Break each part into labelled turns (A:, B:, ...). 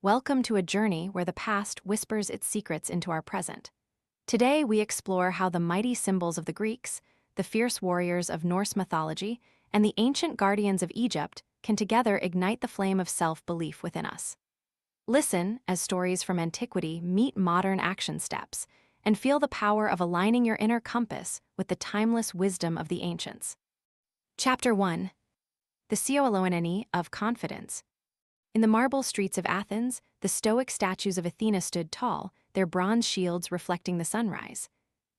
A: Welcome to a journey where the past whispers its secrets into our present. Today, we explore how the mighty symbols of the Greeks, the fierce warriors of Norse mythology, and the ancient guardians of Egypt can together ignite the flame of self-belief within us. Listen as stories from antiquity meet modern action steps, and feel the power of aligning your inner compass with the timeless wisdom of the ancients. Chapter 1. The Sioaloaneni of Confidence. In the marble streets of Athens, the Stoic statues of Athena stood tall, their bronze shields reflecting the sunrise.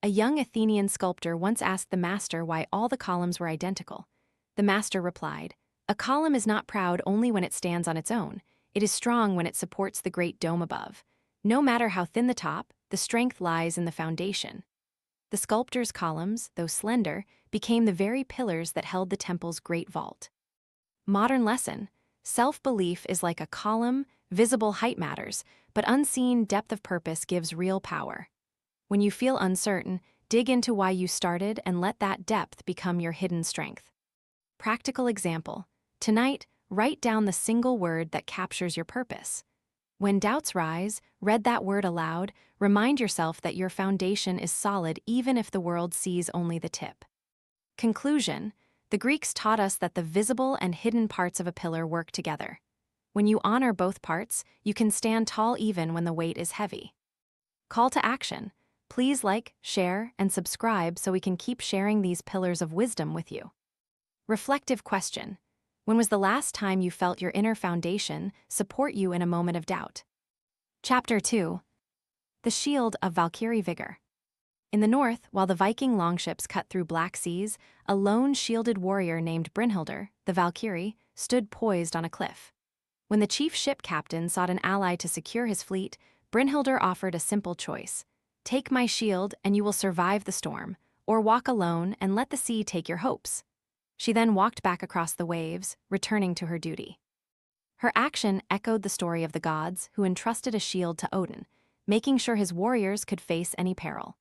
A: A young Athenian sculptor once asked the master why all the columns were identical. The master replied, "A column is not proud only when it stands on its own. It is strong when it supports the great dome above. No matter how thin the top, the strength lies in the foundation." The sculptor's columns, though slender, became the very pillars that held the temple's great vault. Modern lesson: self-belief is like a column, visible height matters, but unseen depth of purpose gives real power. When you feel uncertain, dig into why you started and let that depth become your hidden strength. Practical example: tonight, write down the single word that captures your purpose. When doubts rise, read that word aloud, remind yourself that your foundation is solid even if the world sees only the tip. Conclusion: the Greeks taught us that the visible and hidden parts of a pillar work together. When you honor both parts, you can stand tall even when the weight is heavy. Call to action: please like, share, and subscribe so we can keep sharing these pillars of wisdom with you. Reflective question: when was the last time you felt your inner foundation support you in a moment of doubt? Chapter 2. The Shield of Valkyrie Vigor. In the north, while the Viking longships cut through black seas, a lone shielded warrior named Brynhildr, the Valkyrie, stood poised on a cliff. When the chief ship captain sought an ally to secure his fleet, Brynhildr offered a simple choice: take my shield and you will survive the storm, or walk alone and let the sea take your hopes. She then walked back across the waves, returning to her duty. Her action echoed the story of the gods who entrusted a shield to Odin, making sure his warriors could face any peril.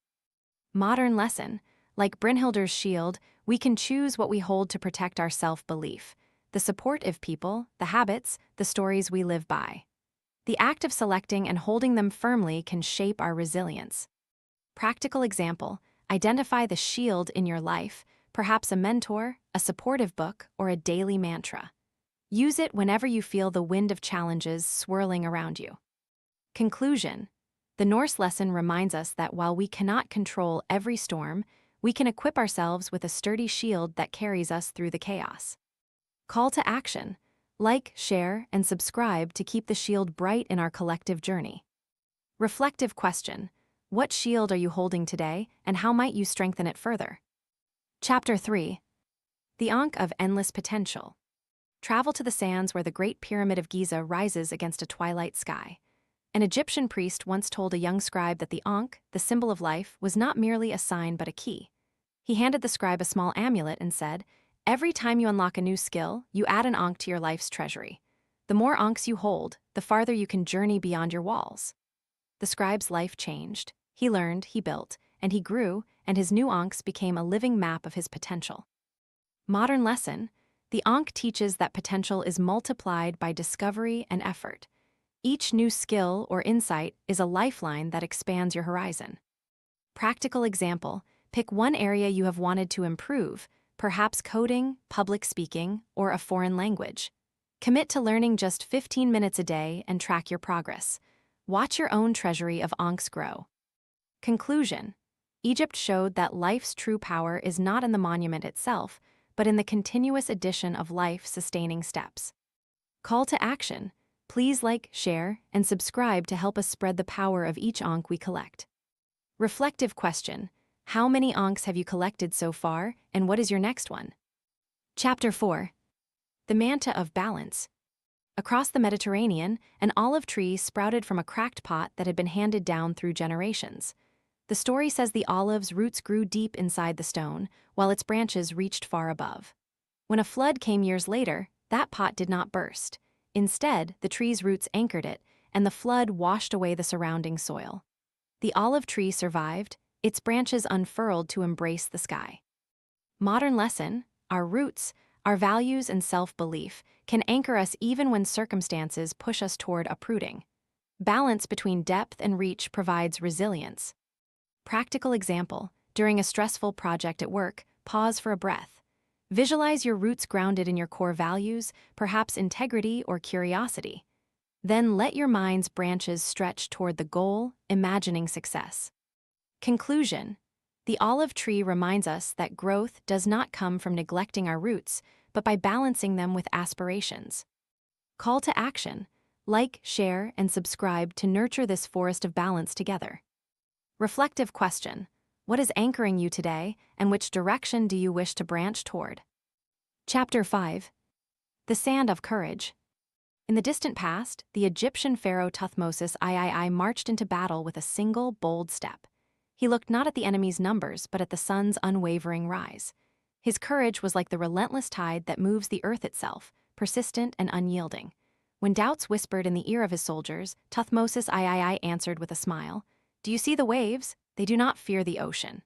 A: Modern lesson: like Brynhildr's shield, we can choose what we hold to protect our self-belief, the support of people, the habits, the stories we live by. The act of selecting and holding them firmly can shape our resilience. Practical example: identify the shield in your life, perhaps a mentor, a supportive book, or a daily mantra. Use it whenever you feel the wind of challenges swirling around you. Conclusion: the Norse lesson reminds us that while we cannot control every storm, we can equip ourselves with a sturdy shield that carries us through the chaos. Call to action: like, share, and subscribe to keep the shield bright in our collective journey. Reflective question: what shield are you holding today, and how might you strengthen it further? Chapter 3. The Ankh of Endless Potential. Travel to the sands where the Great Pyramid of Giza rises against a twilight sky. An Egyptian priest once told a young scribe that the Ankh, the symbol of life, was not merely a sign but a key. He handed the scribe a small amulet and said, "Every time you unlock a new skill, you add an Ankh to your life's treasury. The more Ankhs you hold, the farther you can journey beyond your walls." The scribe's life changed. He learned, he built, and he grew, and his new Ankhs became a living map of his potential. Modern lesson: the Ankh teaches that potential is multiplied by discovery and effort. Each new skill or insight is a lifeline that expands your horizon. Practical example: pick one area you have wanted to improve, perhaps coding, public speaking, or a foreign language. Commit to learning just 15 minutes a day and track your progress. Watch your own treasury of Ankhs grow. Conclusion: Egypt showed that life's true power is not in the monument itself, but in the continuous addition of life-sustaining steps. Call to action: please like, share, and subscribe to help us spread the power of each Ankh we collect. Reflective question: how many Ankhs have you collected so far, and what is your next one? Chapter 4. The Manta of Balance. Across the Mediterranean, an olive tree sprouted from a cracked pot that had been handed down through generations. The story says the olive's roots grew deep inside the stone, while its branches reached far above. When a flood came years later, that pot did not burst. Instead, the tree's roots anchored it, and the flood washed away the surrounding soil. The olive tree survived, its branches unfurled to embrace the sky. Modern lesson: our roots, our values and self-belief can anchor us even when circumstances push us toward uprooting. Balance between depth and reach provides resilience. Practical example: during a stressful project at work, pause for a breath. Visualize your roots grounded in your core values, perhaps integrity or curiosity. Then let your mind's branches stretch toward the goal, imagining success. Conclusion: the olive tree reminds us that growth does not come from neglecting our roots, but by balancing them with aspirations. Call to action: like, share, and subscribe to nurture this forest of balance together. Reflective question: what is anchoring you today, and which direction do you wish to branch toward? Chapter 5. The Sand of Courage. In the distant past, the Egyptian pharaoh Thutmose III marched into battle with a single, bold step. He looked not at the enemy's numbers, but at the sun's unwavering rise. His courage was like the relentless tide that moves the earth itself, persistent and unyielding. When doubts whispered in the ear of his soldiers, Thutmose III answered with a smile, "Do you see the waves? They do not fear the ocean."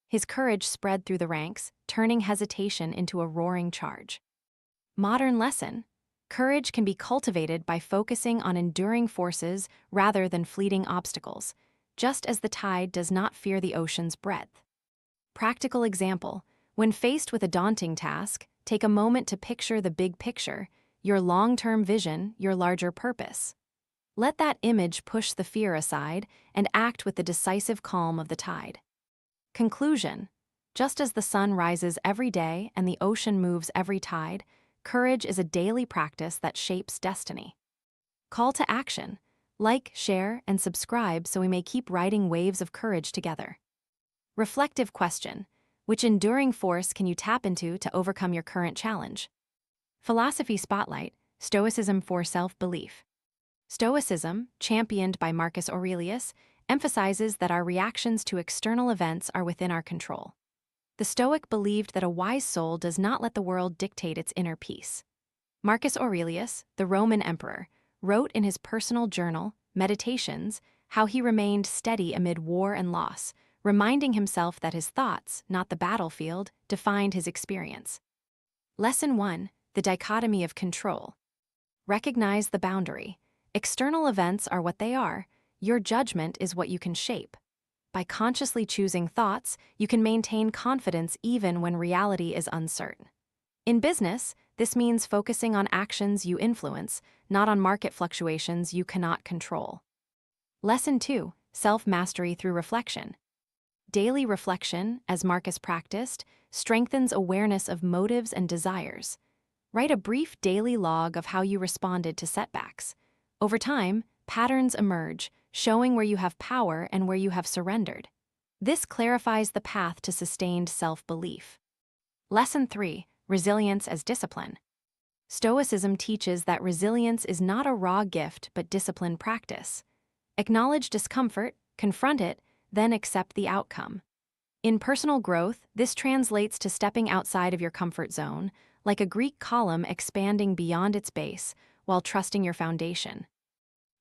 A: His courage spread through the ranks, turning hesitation into a roaring charge. Modern lesson: courage can be cultivated by focusing on enduring forces rather than fleeting obstacles, just as the tide does not fear the ocean's breadth. Practical example: when faced with a daunting task, take a moment to picture the big picture, your long-term vision, your larger purpose. Let that image push the fear aside and act with the decisive calm of the tide. Conclusion: just as the sun rises every day and the ocean moves every tide, courage is a daily practice that shapes destiny. Call to action: like, share, and subscribe so we may keep riding waves of courage together. Reflective question: which enduring force can you tap into to overcome your current challenge? Philosophy Spotlight: Stoicism for Self-Belief. Stoicism, championed by Marcus Aurelius, emphasizes that our reactions to external events are within our control. The Stoic believed that a wise soul does not let the world dictate its inner peace. Marcus Aurelius, the Roman emperor, wrote in his personal journal, Meditations, how he remained steady amid war and loss, reminding himself that his thoughts, not the battlefield, defined his experience. Lesson 1: the dichotomy of control. Recognize the boundary. External events are what they are. Your judgment is what you can shape. By consciously choosing thoughts, you can maintain confidence even when reality is uncertain. In business, this means focusing on actions you influence, not on market fluctuations you cannot control. Lesson 2: self-mastery through reflection. Daily reflection, as Marcus practiced, strengthens awareness of motives and desires. Write a brief daily log of how you responded to setbacks. Over time, patterns emerge, showing where you have power and where you have surrendered. This clarifies the path to sustained self-belief. Lesson 3: resilience as discipline. Stoicism teaches that resilience is not a raw gift but disciplined practice. Acknowledge discomfort, confront it, then accept the outcome. In personal growth, this translates to stepping outside of your comfort zone, like a Greek column expanding beyond its base, while trusting your foundation.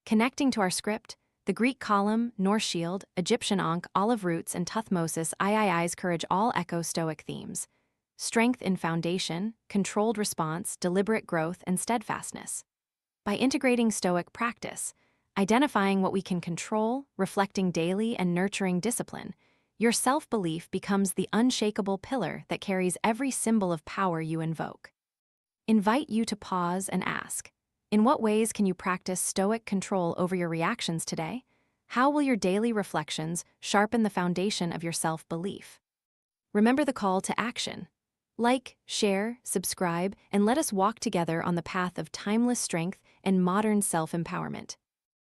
A: Connecting to our script, the Greek column, Norse shield, Egyptian ankh, olive roots, and Thutmose III's courage all echo Stoic themes: strength in foundation, controlled response, deliberate growth, and steadfastness. By integrating Stoic practice, identifying what we can control, reflecting daily, and nurturing discipline, your self-belief becomes the unshakable pillar that carries every symbol of power you invoke. Invite you to pause and ask: in what ways can you practice Stoic control over your reactions today? How will your daily reflections sharpen the foundation of your self-belief? Remember the call to action. Like, share, subscribe, and let us walk together on the path of timeless strength and modern self-empowerment.